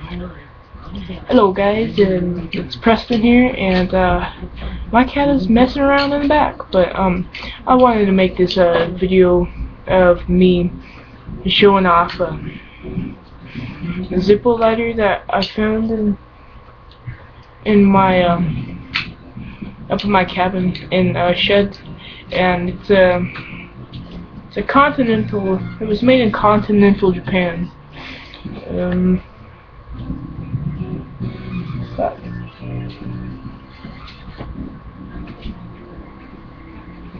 Hello guys, it's Preston here, and my cat is messing around in the back, but I wanted to make this video of me showing off a Zippo lighter that I found in my up in my cabin in shed, and it's a continental. It was made in continental Japan.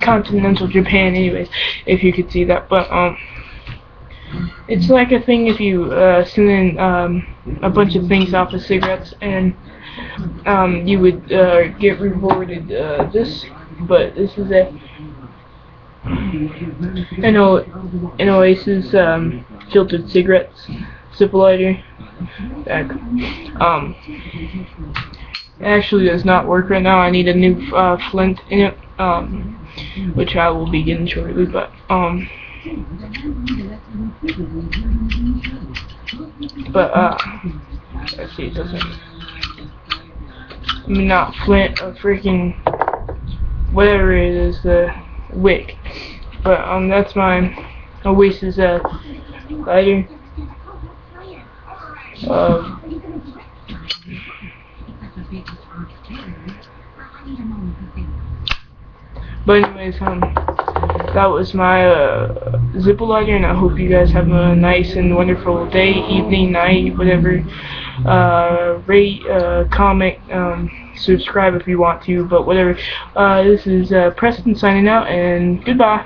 Continental Japan, anyways, if you could see that. But it's like a thing if you send in a bunch of things off of cigarettes, and you would get rewarded this. But this is an Oasis filtered cigarettes Zippo lighter. It actually does not work right now. I need a new flint in it, which I will be getting shortly. But let's see, it doesn't. I mean, not flint, a freaking whatever it is, the wick. But that's my Oasis lighter. But anyways, that was my Zippo lighter, and I hope you guys have a nice and wonderful day, evening, night, whatever. Rate, comment, subscribe if you want to, but whatever. This is Preston signing out, and goodbye.